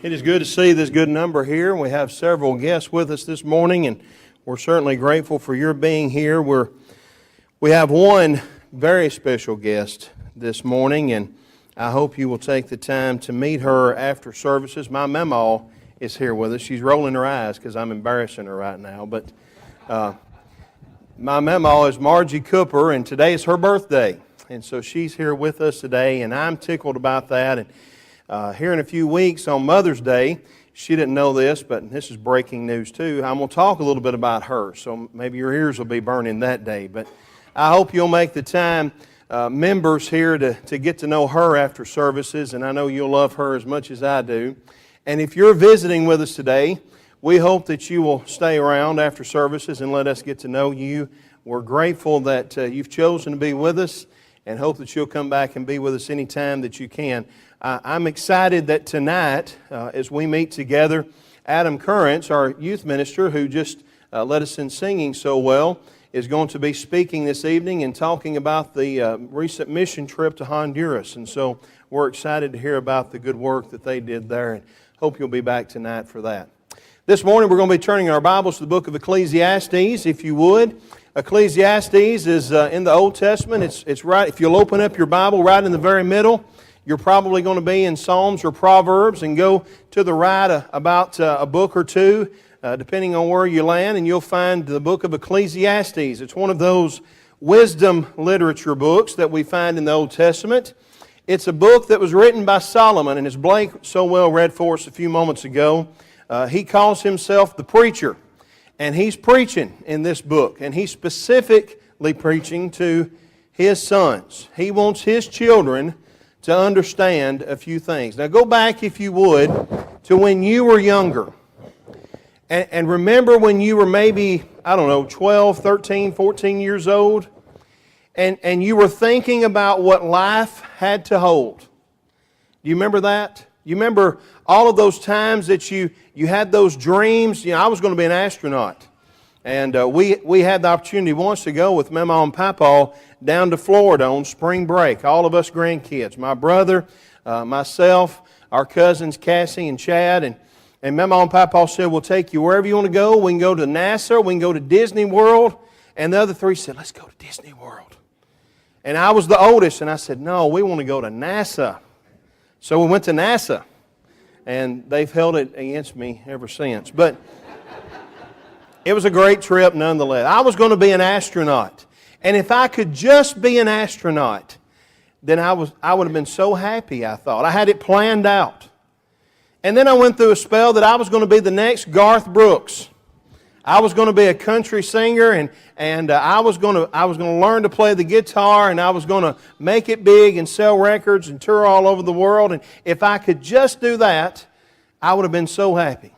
It is good to see this good number here. We have several guests with us this morning, and we're certainly grateful for your being here. We have one very special guest this morning, and I hope you will take the time to meet her after services. My mamaw is here with us. She's rolling her eyes because I'm embarrassing her right now, but my mamaw is Margie Cooper, and today is her birthday, and so she's here with us today, and I'm tickled about that. And here in a few weeks on Mother's Day, she didn't know this, but this is breaking news too. I'm going to talk a little bit about her, so maybe your ears will be burning that day. But I hope you'll make the time, members here, to get to know her after services, and I know you'll love her as much as I do. And if you're visiting with us today, we hope that you will stay around after services and let us get to know you. We're grateful that you've chosen to be with us, and hope that you'll come back and be with us anytime that you can. I'm excited that tonight, as we meet together, Adam Currents, our youth minister, who just led us in singing so well, is going to be speaking this evening and talking about the recent mission trip to Honduras. And so we're excited to hear about the good work that they did there, and hope you'll be back tonight for that. This morning we're going to be turning our Bibles to the book of Ecclesiastes, if you would. Ecclesiastes is in the Old Testament. It's right, if you'll open up your Bible right in the very middle, you're probably going to be in Psalms or Proverbs, and go to the right about a book or two, depending on where you land, and you'll find the book of Ecclesiastes. It's one of those wisdom literature books that we find in the Old Testament. It's a book that was written by Solomon, and as Blake so well read for us a few moments ago, he calls himself the preacher, and he's preaching in this book, and he's specifically preaching to his sons. He wants his children to understand a few things. Now go back, if you would, to when you were younger. And remember when you were maybe, 12, 13, 14 years old, and you were thinking about what life had to hold. Do you remember that? You remember all of those times that you had those dreams? I was going to be an astronaut. And we had the opportunity once to go with Mama and Papa down to Florida on spring break. All of us grandkids, my brother, myself, our cousins Cassie and Chad, and Mama and Papa said, we'll take you wherever you want to go. We can go to NASA, we can go to Disney World. And the other three said, let's go to Disney World. And I was the oldest, and I said, no, we want to go to NASA. So we went to NASA, and they've held it against me ever since. But it was a great trip nonetheless. I was going to be an astronaut. And if I could just be an astronaut, then I would have been so happy, I thought. I had it planned out. And then I went through a spell that I was going to be the next Garth Brooks. I was going to be a country singer, and I was going to learn to play the guitar, and I was going to make it big and sell records and tour all over the world. And if I could just do that, I would have been so happy.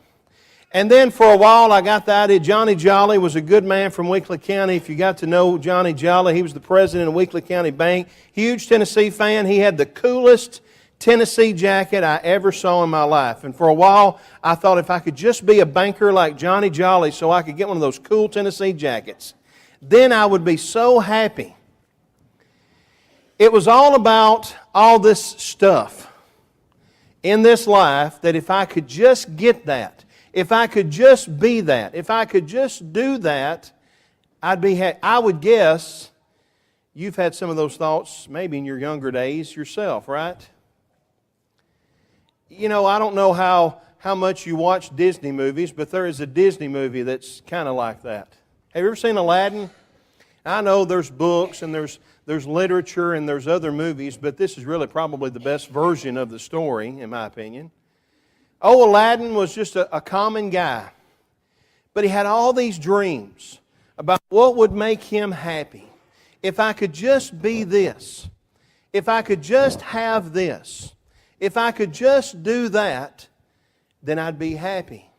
And then for a while I got the idea. Johnny Jolly was a good man from Weakley County. If you got to know Johnny Jolly, he was the president of Weakley County Bank. Huge Tennessee fan. He had the coolest Tennessee jacket I ever saw in my life. And for a while I thought if I could just be a banker like Johnny Jolly so I could get one of those cool Tennessee jackets, then I would be so happy. It was all about all this stuff in this life that if I could just get that, if I could just be that, if I could just do that, I'd be happy. I would guess you've had some of those thoughts maybe in your younger days yourself, right? I don't know how much you watch Disney movies, but there is a Disney movie that's kind of like that. Have you ever seen Aladdin? I know there's books and there's literature and there's other movies, but this is really probably the best version of the story, in my opinion. Oh, Aladdin was just a common guy, but he had all these dreams about what would make him happy. If I could just be this, if I could just have this, if I could just do that, then I'd be happy.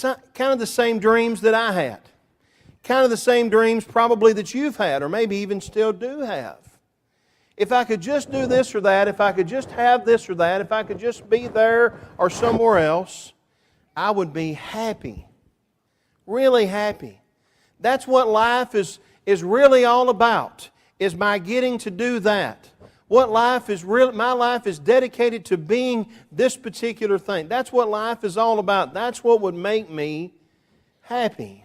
Kind of the same dreams that I had. Kind of the same dreams probably that you've had, or maybe even still do have. If I could just do this or that, if I could just have this or that, if I could just be there or somewhere else, I would be happy. Really happy. That's what life is really all about, is my getting to do that. What life is real, my life is dedicated to being this particular thing. That's what life is all about. That's what would make me happy.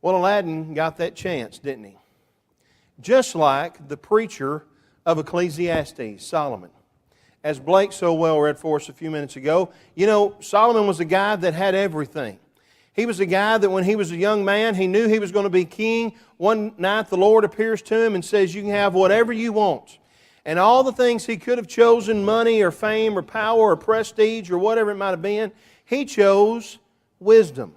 Well, Aladdin got that chance, didn't he? Just like the preacher of Ecclesiastes, Solomon. As Blake so well read for us a few minutes ago, you know, Solomon was a guy that had everything. He was a guy that when he was a young man, he knew he was going to be king. One night the Lord appears to him and says, you can have whatever you want. And all the things he could have chosen, money or fame or power or prestige or whatever it might have been, he chose wisdom.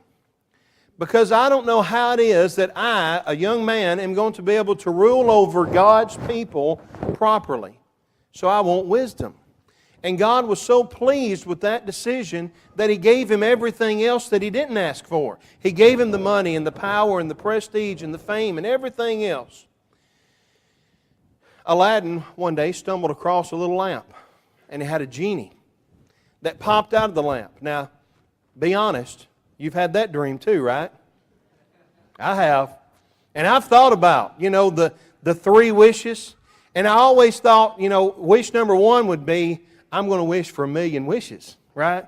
Because I don't know how it is that I, a young man, am going to be able to rule over God's people properly. So I want wisdom. And God was so pleased with that decision that He gave him everything else that he didn't ask for. He gave him the money and the power and the prestige and the fame and everything else. Aladdin one day stumbled across a little lamp, and it had a genie that popped out of the lamp. Now, be honest, you've had that dream too, right? I have. And I've thought about, the 3 wishes. And I always thought, wish number 1 would be, I'm going to wish for 1,000,000 wishes, right?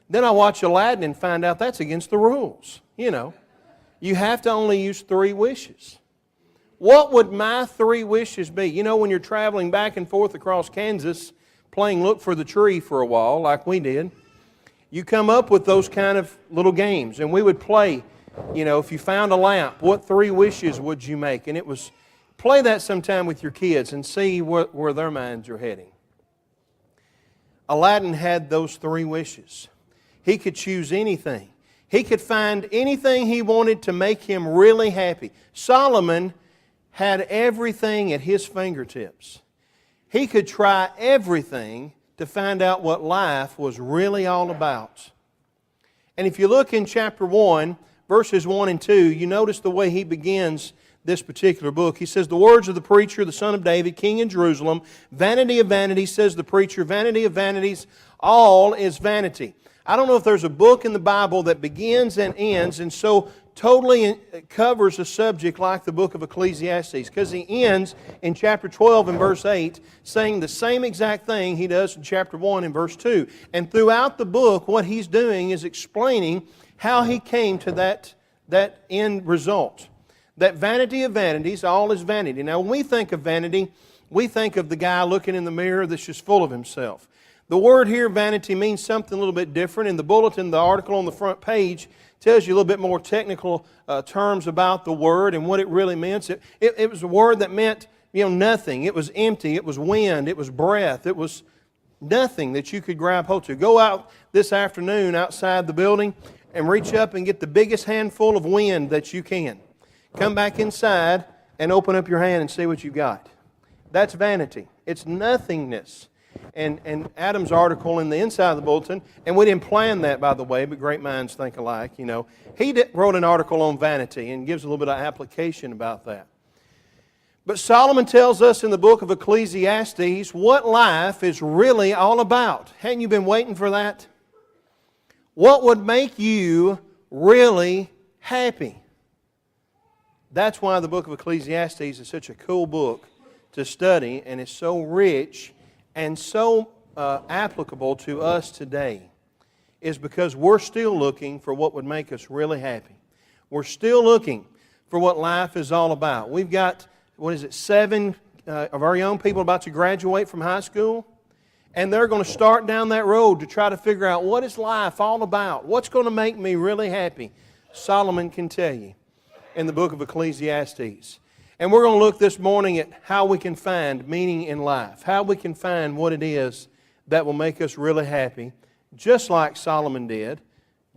Then I watch Aladdin and find out that's against the rules. You have to only use 3 wishes. What would my 3 wishes be? When you're traveling back and forth across Kansas, playing look for the tree for a while, like we did, you come up with those kind of little games. And we would play, if you found a lamp, what 3 wishes would you make? And it was, play that sometime with your kids and see where their minds are heading. Aladdin had those 3 wishes. He could choose anything. He could find anything he wanted to make him really happy. Solomon had everything at his fingertips. He could try everything to find out what life was really all about. And if you look in chapter 1, verses 1 and 2, you notice the way he begins this particular book. He says, the words of the preacher, the son of David, king in Jerusalem, vanity of vanities, says the preacher, vanity of vanities, all is vanity. I don't know if there's a book in the Bible that begins and ends and so totally covers a subject like the book of Ecclesiastes, because he ends in chapter 12 and verse 8 saying the same exact thing he does in chapter 1 and verse 2. And throughout the book, what he's doing is explaining how he came to that end result. That vanity of vanities, all is vanity. Now, when we think of vanity, we think of the guy looking in the mirror that's just full of himself. The word here, vanity, means something a little bit different. In the bulletin, the article on the front page tells you a little bit more technical terms about the word and what it really meant. It was a word that meant, nothing. It was empty. It was wind. It was breath. It was nothing that you could grab hold to. Go out this afternoon outside the building and reach up and get the biggest handful of wind that you can. Come back inside and open up your hand and see what you got. That's vanity. It's nothingness. And Adam's article in the inside of the bulletin, and we didn't plan that, by the way, but great minds think alike, He wrote an article on vanity and gives a little bit of application about that. But Solomon tells us in the book of Ecclesiastes what life is really all about. Hadn't you been waiting for that? What would make you really happy? That's why the book of Ecclesiastes is such a cool book to study, and it's so rich and so applicable to us today, is because we're still looking for what would make us really happy. We're still looking for what life is all about. We've got, 7 of our young people about to graduate from high school, and they're going to start down that road to try to figure out what is life all about? What's going to make me really happy? Solomon can tell you in the book of Ecclesiastes. And we're going to look this morning at how we can find meaning in life, how we can find what it is that will make us really happy, just like Solomon did,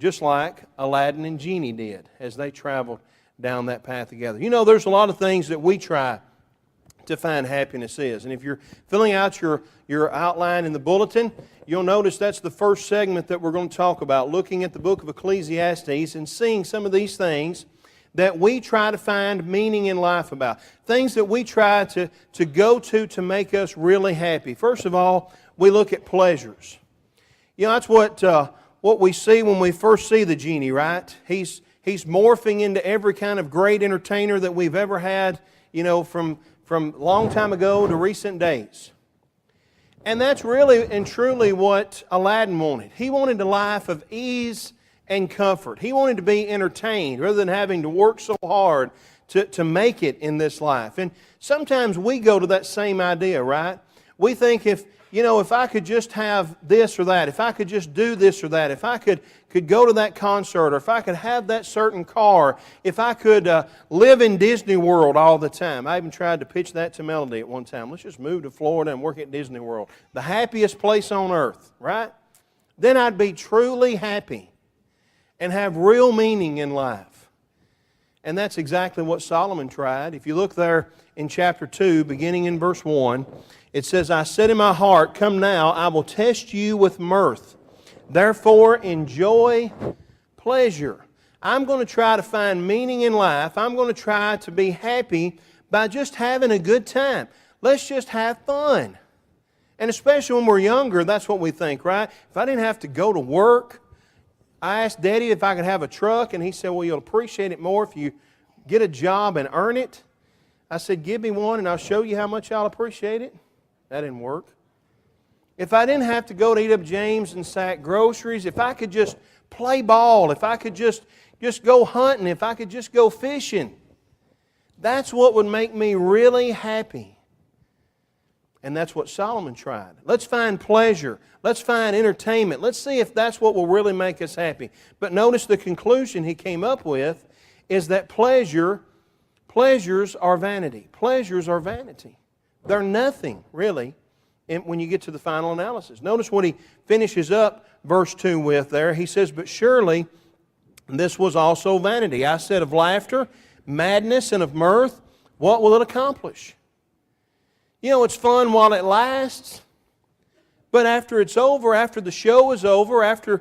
just like Aladdin and Genie did as they traveled down that path together. There's a lot of things that we try to find happiness is. And if you're filling out your outline in the bulletin, you'll notice that's the first segment that we're going to talk about, looking at the book of Ecclesiastes and seeing some of these things that we try to find meaning in life about. Things that we try to go to make us really happy. First of all, we look at pleasures. That's what we see when we first see the genie, right? He's morphing into every kind of great entertainer that we've ever had, from from a long time ago to recent days. And that's really and truly what Aladdin wanted. He wanted a life of ease and comfort. He wanted to be entertained rather than having to work so hard to make it in this life. And sometimes we go to that same idea, right? We think if I could just have this or that, if I could just do this or that, if I could go to that concert, or if I could have that certain car, if I could live in Disney World all the time. I even tried to pitch that to Melody at one time. Let's just move to Florida and work at Disney World. The happiest place on earth, right? Then I'd be truly happy and have real meaning in life. And that's exactly what Solomon tried. If you look there in chapter 2, beginning in verse 1, it says, I said in my heart, come now, I will test you with mirth. Therefore enjoy pleasure. I'm going to try to find meaning in life. I'm going to try to be happy by just having a good time. Let's just have fun. And especially when we're younger, that's what we think, right? If I didn't have to go to work, I asked Daddy if I could have a truck, and he said, well, you'll appreciate it more if you get a job and earn it. I said, give me one, and I'll show you how much I'll appreciate it. That didn't work. If I didn't have to go to E.W. James and sack groceries, if I could just play ball, if I could just go hunting, if I could just go fishing, that's what would make me really happy. And that's what Solomon tried. Let's find pleasure. Let's find entertainment. Let's see if that's what will really make us happy. But notice the conclusion he came up with is that pleasures are vanity. Pleasures are vanity. They're nothing, really, when you get to the final analysis. Notice what he finishes up verse 2 with there. He says, but surely this was also vanity. I said of laughter, madness, and of mirth, what will it accomplish? It's fun while it lasts, but after it's over, after the show is over, after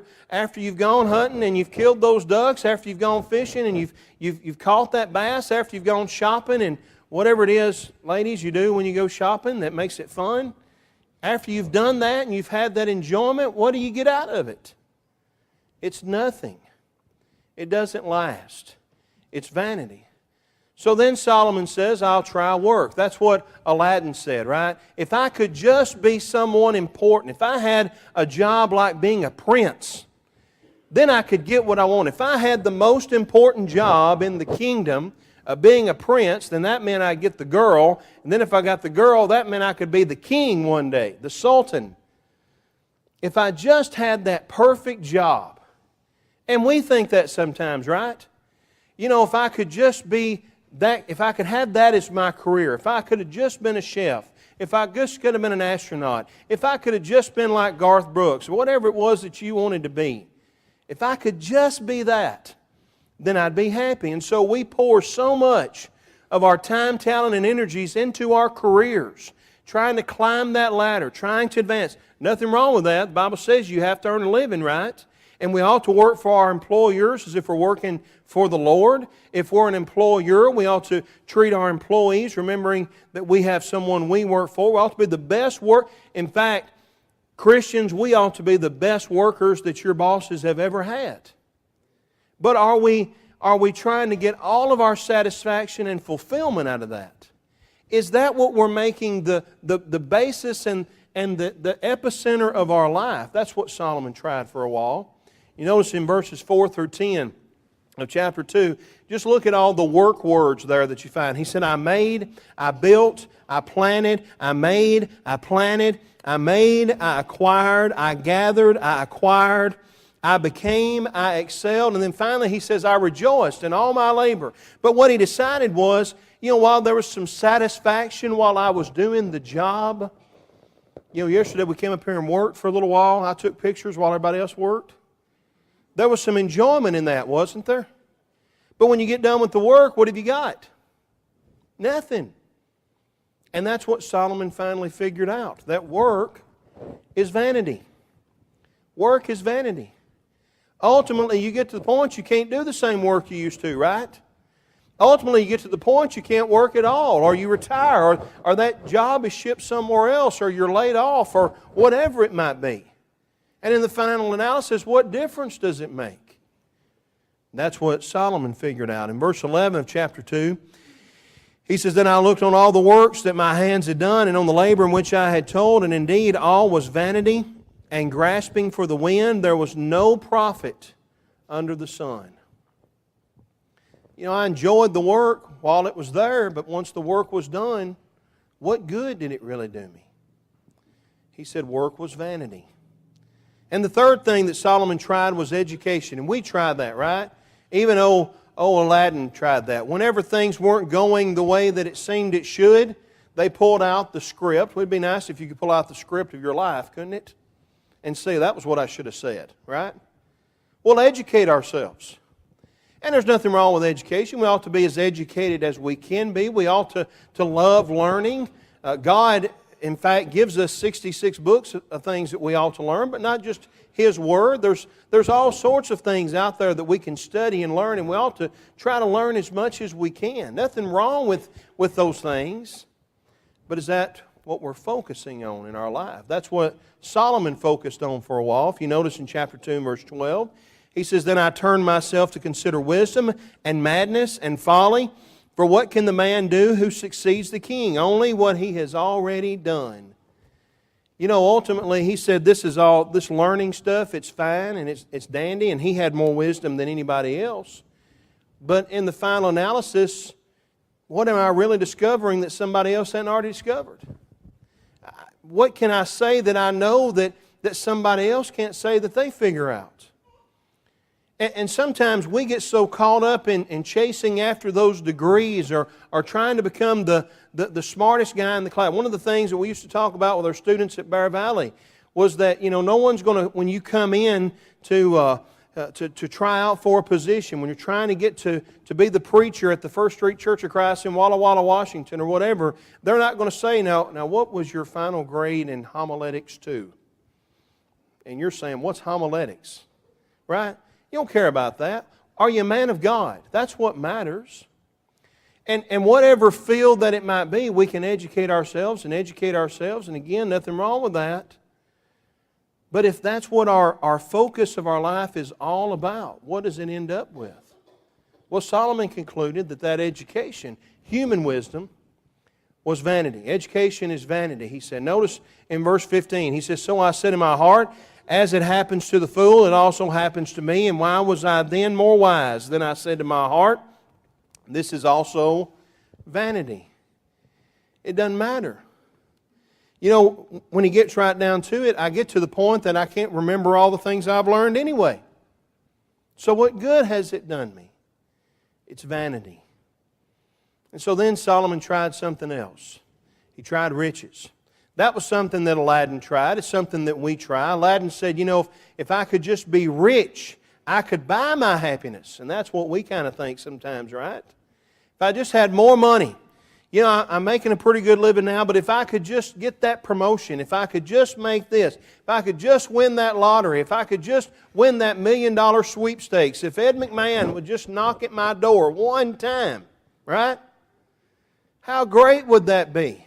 you've gone hunting and you've killed those ducks, after you've gone fishing and you've caught that bass, after you've gone shopping and whatever it is, ladies, you do when you go shopping that makes it fun, after you've done that and you've had that enjoyment, what do you get out of it? It's nothing. It doesn't last. It's vanity. So then Solomon says, I'll try work. That's what Aladdin said, right? If I could just be someone important, if I had a job like being a prince, then I could get what I want. If I had the most important job in the kingdom of being a prince, then that meant I'd get the girl. And then if I got the girl, that meant I could be the king one day, the sultan. If I just had that perfect job. And we think that sometimes, right? If I could just be that, if I could have that as my career, if I could have just been a chef, if I just could have been an astronaut, if I could have just been like Garth Brooks, or whatever it was that you wanted to be, if I could just be that, then I'd be happy. And so we pour so much of our time, talent, and energies into our careers, trying to climb that ladder, trying to advance. Nothing wrong with that. The Bible says you have to earn a living, right? And we ought to work for our employers as if we're working for the Lord. If we're an employer, we ought to treat our employees, remembering that we have someone we work for. We ought to be the best work. In fact, Christians, we ought to be the best workers that your bosses have ever had. But are we trying to get all of our satisfaction and fulfillment out of that? Is that what we're making the basis and the epicenter of our life? That's what Solomon tried for a while. You notice in verses 4 through 10 of chapter 2, just look at all the work words there that you find. He said, I made, I built, I planted, I made, I planted, I made, I acquired, I gathered, I acquired, I became, I excelled. And then finally he says, I rejoiced in all my labor. But what he decided was, while there was some satisfaction while I was doing the job, yesterday we came up here and worked for a little while. I took pictures while everybody else worked. There was some enjoyment in that, wasn't there? But when you get done with the work, what have you got? Nothing. And that's what Solomon finally figured out, that work is vanity. Work is vanity. Ultimately, you get to the point you can't do the same work you used to, right? Ultimately, you get to the point you can't work at all, or you retire, or that job is shipped somewhere else, or you're laid off, or whatever it might be. And in the final analysis, what difference does it make? That's what Solomon figured out. In verse 11 of chapter 2, he He says, then I looked on all the works that my hands had done, and on the labor in which I had told, and indeed all was vanity and grasping for the wind. There was no profit under the sun. You know, I enjoyed the work while it was there, but once the work was done, what good did it really do me? He said work was vanity. And the third thing that Solomon tried was education. And we tried that, right? Even old Aladdin tried that. Whenever things weren't going the way that it seemed it should, they pulled out the script. It would be nice if you could pull out the script of your life, couldn't it? And say, that was what I should have said, right? Well, educate ourselves. And there's nothing wrong with education. We ought to be as educated as we can be. We ought to love learning. God, in fact, gives us 66 books of things that we ought to learn, but not just His Word. There's all sorts of things out there that we can study and learn, and we ought to try to learn as much as we can. Nothing wrong with those things, but is that what we're focusing on in our life? That's what Solomon focused on for a while. If you notice in chapter 2, verse 12, he says, then I turned myself to consider wisdom and madness and folly. For what can the man do who succeeds the king? Only what he has already done. You know, ultimately, he said this learning stuff, it's fine and it's dandy, and he had more wisdom than anybody else. But in the final analysis, what am I really discovering that somebody else hadn't already discovered? What can I say that I know that somebody else can't say that they figure out? And sometimes we get so caught up in chasing after those degrees or trying to become the smartest guy in the class. One of the things that we used to talk about with our students at Bear Valley was that, you know, no one's going to, when you come in to try out for a position, when you're trying to get to be the preacher at the First Street Church of Christ in Walla Walla, Washington or whatever, they're not going to say, now what was your final grade in homiletics 2? And you're saying, what's homiletics? Right? You don't care about that. Are you a man of God? That's what matters. And whatever field that it might be, we can educate ourselves. And again, nothing wrong with that. But if that's what our focus of our life is all about, what does it end up with? Well, Solomon concluded that education, human wisdom, was vanity. Education is vanity, he said. Notice in verse 15, he says, so I said in my heart, as it happens to the fool, it also happens to me. And why was I then more wise? Then I said to my heart, this is also vanity. It doesn't matter. You know, when he gets right down to it, I get to the point that I can't remember all the things I've learned anyway. So what good has it done me? It's vanity. And so then Solomon tried something else. He tried riches. That was something that Aladdin tried. It's something that we try. Aladdin said, you know, if I could just be rich, I could buy my happiness. And that's what we kind of think sometimes, right? If I just had more money. You know, I'm making a pretty good living now, but if I could just get that promotion, if I could just make this, if I could just win that lottery, if I could just win that $1 million sweepstakes, if Ed McMahon would just knock at my door one time, right? How great would that be?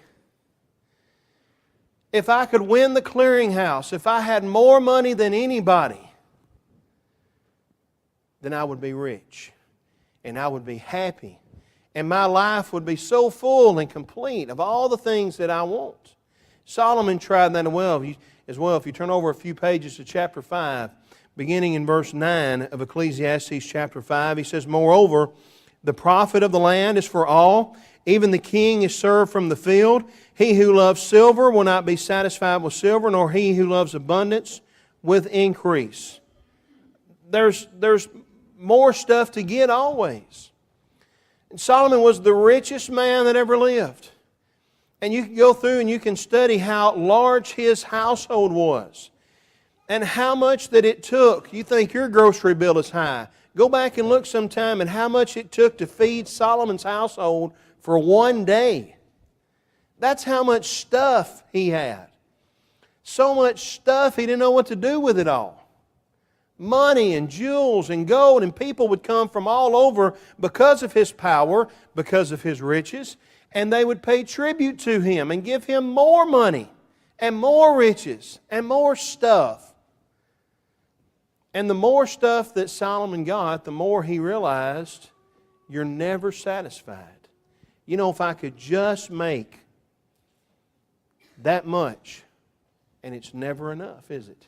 If I could win the clearinghouse, if I had more money than anybody, then I would be rich and I would be happy. And my life would be so full and complete of all the things that I want. Solomon tried that as well. If you turn over a few pages to chapter 5, beginning in verse 9 of Ecclesiastes chapter 5, he says, moreover, the profit of the land is for all. Even the king is served from the field. He who loves silver will not be satisfied with silver, nor he who loves abundance with increase. There's more stuff to get always. And Solomon was the richest man that ever lived. And you can go through and you can study how large his household was and how much that it took. You think your grocery bill is high. Go back and look sometime at how much it took to feed Solomon's household for one day. That's how much stuff he had. So much stuff he didn't know what to do with it all. Money and jewels and gold, and people would come from all over because of his power, because of his riches, and they would pay tribute to him and give him more money and more riches and more stuff. And the more stuff that Solomon got, the more he realized you're never satisfied. You know, if I could just make that much, and it's never enough, is it?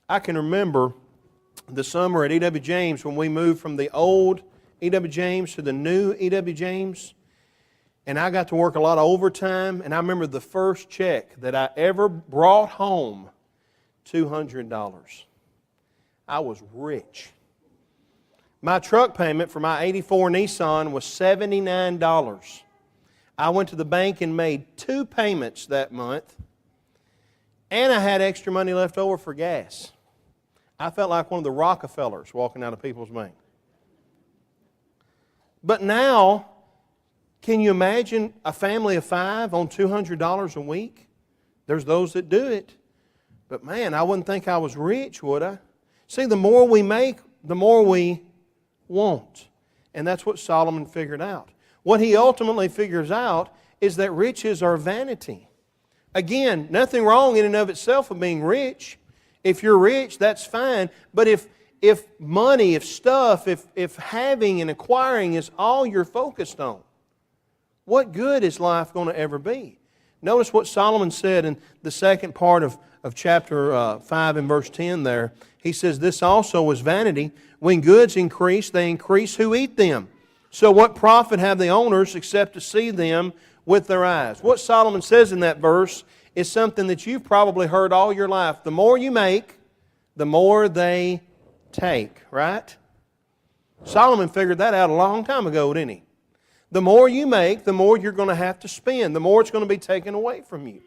I can remember the summer at E.W. James when we moved from the old E.W. James to the new E.W. James, and I got to work a lot of overtime, and I remember the first check that I ever brought home, $200. I was rich. My truck payment for my '84 Nissan was $79. I went to the bank and made 2 payments that month, and I had extra money left over for gas. I felt like one of the Rockefellers walking out of People's Bank. But now, can you imagine a family of 5 on $200 a week? There's those that do it. But man, I wouldn't think I was rich, would I? See, the more we make, the more we want. And that's what Solomon figured out. What he ultimately figures out is that riches are vanity. Again, nothing wrong in and of itself with being rich. If you're rich, that's fine. But if money, if stuff, if having and acquiring is all you're focused on, what good is life going to ever be? Notice what Solomon said in the second part of chapter 5 and verse 10 there. He says, "This also is vanity. When goods increase, they increase who eat them. So what profit have the owners except to see them with their eyes?" What Solomon says in that verse is something that you've probably heard all your life. The more you make, the more they take, right? Solomon figured that out a long time ago, didn't he? The more you make, the more you're going to have to spend, the more it's going to be taken away from you.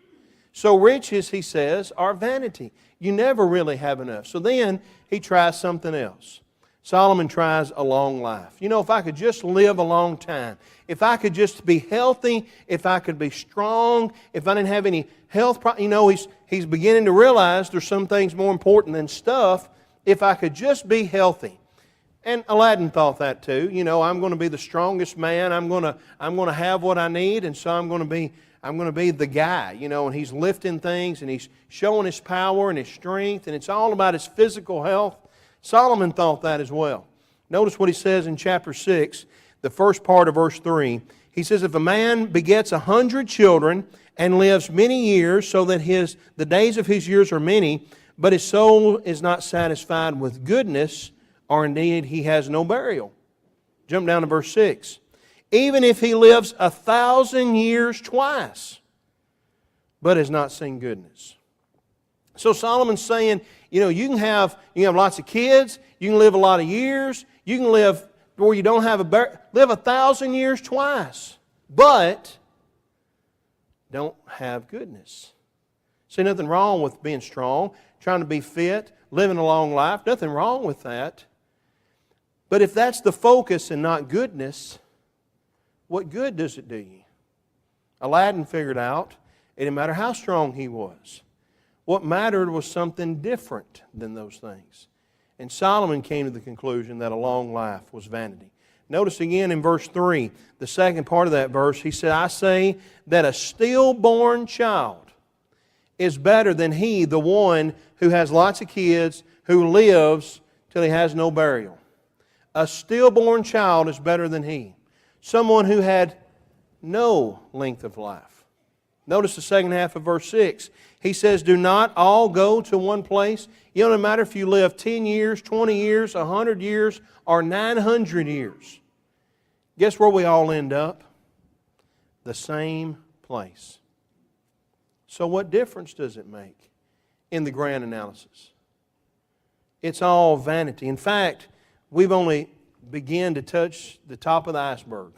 So riches, he says, are vanity. You never really have enough. So then he tries something else. Solomon tries a long life. You know, if I could just live a long time, if I could just be healthy, if I could be strong, if I didn't have any health problems, you know, he's beginning to realize there's some things more important than stuff. If I could just be healthy. And Aladdin thought that too. You know, I'm going to be the strongest man. I'm going to have what I need, and so I'm going to be the guy. You know, and he's lifting things, and he's showing his power and his strength, and it's all about his physical health. Solomon thought that as well. Notice what he says in chapter 6, the first part of verse 3. He says, "If a man begets 100 children and lives many years, so that the days of his years are many, but his soul is not satisfied with goodness, or indeed he has no burial." Jump down to verse 6. "Even if he lives 1,000 years twice, but has not seen goodness." So Solomon's saying, you know, you can have lots of kids, you can live a lot of years, you can live where you don't have live 1,000 years twice, but don't have goodness. See, nothing wrong with being strong, trying to be fit, living a long life. Nothing wrong with that. But if that's the focus and not goodness, what good does it do you? Aladdin figured out it didn't matter how strong he was. What mattered was something different than those things. And Solomon came to the conclusion that a long life was vanity. Notice again in verse 3, the second part of that verse, he said, "I say that a stillborn child is better than he, the one who has lots of kids, who lives till he has no burial." A stillborn child is better than he. Someone who had no length of life. Notice the second half of verse 6. He says, "Do not all go to one place?" You know, no matter if you live 10 years, 20 years, 100 years, or 900 years. Guess where we all end up? The same place. So what difference does it make in the grand analysis? It's all vanity. In fact, we've only begun to touch the top of the iceberg.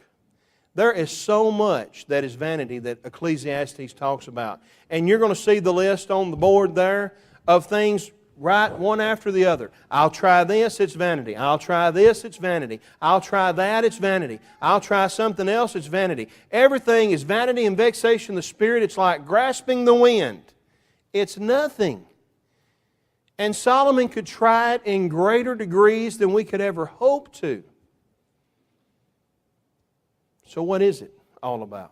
There is so much that is vanity that Ecclesiastes talks about. And you're going to see the list on the board there of things right one after the other. I'll try this, it's vanity. I'll try this, it's vanity. I'll try that, it's vanity. I'll try something else, it's vanity. Everything is vanity and vexation of the spirit. It's like grasping the wind. It's nothing. And Solomon could try it in greater degrees than we could ever hope to. So what is it all about?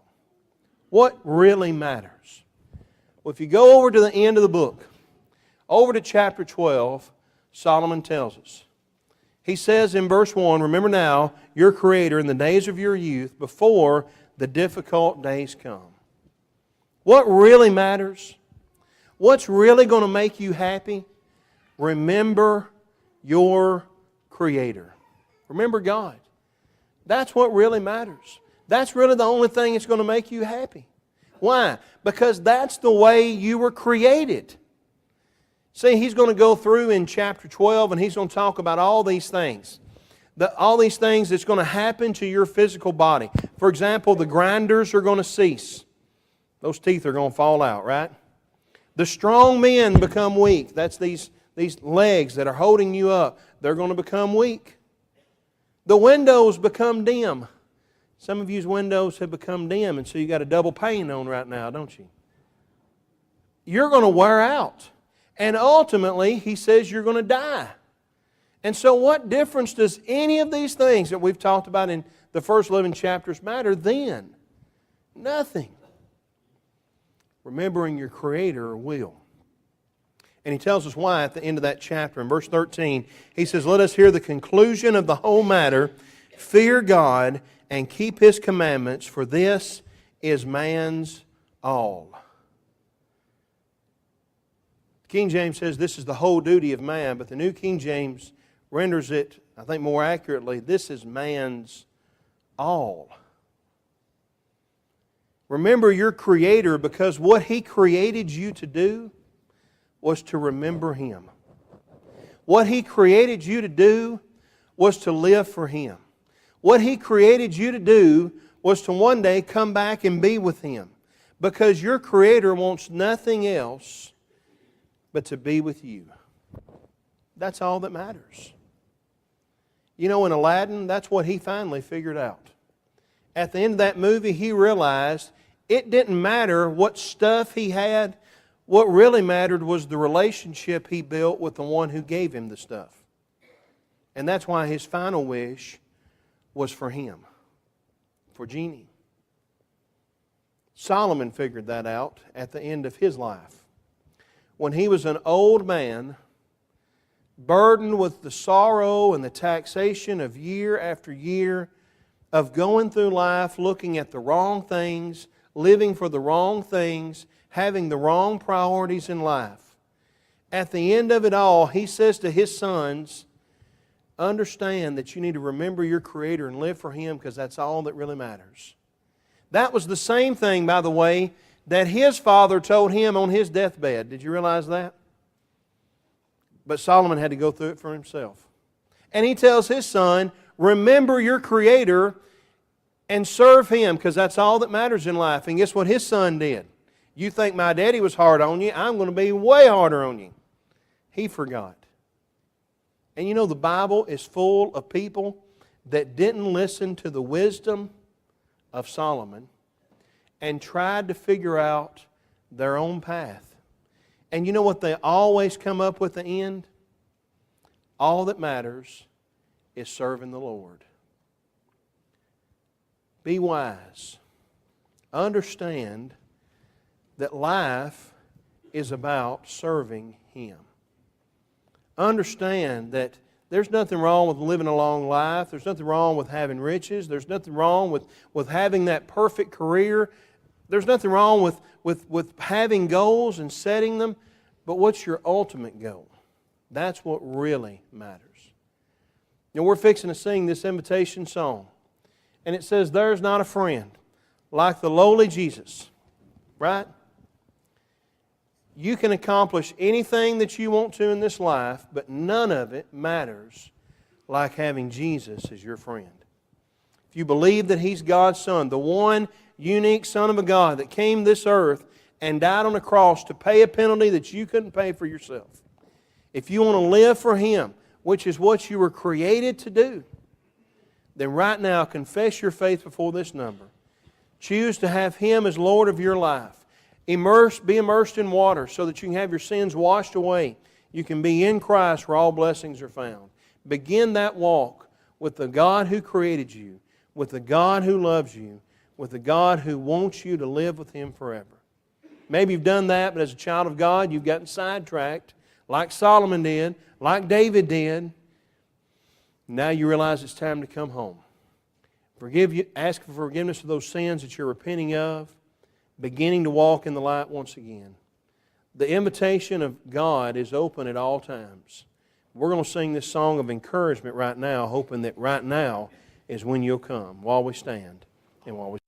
What really matters? Well, if you go over to the end of the book, over to chapter 12, Solomon tells us. He says in verse 1, remember now your Creator in the days of your youth before the difficult days come. What really matters? What's really going to make you happy? Remember your Creator. Remember God. That's what really matters. That's really the only thing that's going to make you happy. Why? Because that's the way you were created. See, he's going to go through in chapter 12 and he's going to talk about all these things. All these things that's going to happen to your physical body. For example, the grinders are going to cease. Those teeth are going to fall out, right? The strong men become weak. That's these legs that are holding you up. They're going to become weak. The windows become dim. Some of you's windows have become dim, and so you got a double pane on right now, don't you? You're going to wear out. And ultimately, he says you're going to die. And so what difference does any of these things that we've talked about in the first 11 chapters matter then? Nothing. Remembering your Creator will. And he tells us why at the end of that chapter. In verse 13, he says, let us hear the conclusion of the whole matter. Fear God and keep His commandments, for this is man's all. King James says this is the whole duty of man, but the New King James renders it, I think more accurately, this is man's all. Remember your Creator, because what He created you to do was to remember Him. What He created you to do was to live for Him. What He created you to do was to one day come back and be with Him. Because your Creator wants nothing else but to be with you. That's all that matters. You know, in Aladdin, that's what he finally figured out. At the end of that movie, he realized it didn't matter what stuff he had. What really mattered was the relationship he built with the one who gave him the stuff. And that's why his final wish was for him, for Genie. Solomon figured that out at the end of his life. When he was an old man, burdened with the sorrow and the taxation of year after year of going through life looking at the wrong things, living for the wrong things, having the wrong priorities in life. At the end of it all, he says to his sons, understand that you need to remember your Creator and live for Him, because that's all that really matters. That was the same thing, by the way, that his father told him on his deathbed. Did you realize that? But Solomon had to go through it for himself. And he tells his son, remember your Creator and serve Him, because that's all that matters in life. And guess what his son did? You think my daddy was hard on you, I'm going to be way harder on you. He forgot. And you know, the Bible is full of people that didn't listen to the wisdom of Solomon and tried to figure out their own path. And you know what they always come up with at the end? All that matters is serving the Lord. Be wise. Understand that life is about serving Him. Understand that there's nothing wrong with living a long life. There's nothing wrong with having riches. There's nothing wrong with having that perfect career. There's nothing wrong with having goals and setting them. But what's your ultimate goal? That's what really matters. You know, we're fixing to sing this invitation song. And it says, there's not a friend like the lowly Jesus. Right? You can accomplish anything that you want to in this life, but none of it matters like having Jesus as your friend. If you believe that He's God's Son, the one unique Son of a God that came to this earth and died on a cross to pay a penalty that you couldn't pay for yourself. If you want to live for Him, which is what you were created to do, then right now confess your faith before this number. Choose to have Him as Lord of your life. Be immersed in water so that you can have your sins washed away. You can be in Christ where all blessings are found. Begin that walk with the God who created you, with the God who loves you, with the God who wants you to live with Him forever. Maybe you've done that, but as a child of God, you've gotten sidetracked, like Solomon did, like David did. Now you realize it's time to come home. Ask for forgiveness for those sins that you're repenting of, beginning to walk in the light once again. The invitation of God is open at all times. We're going to sing this song of encouragement right now, hoping that right now is when you'll come, while we stand and while we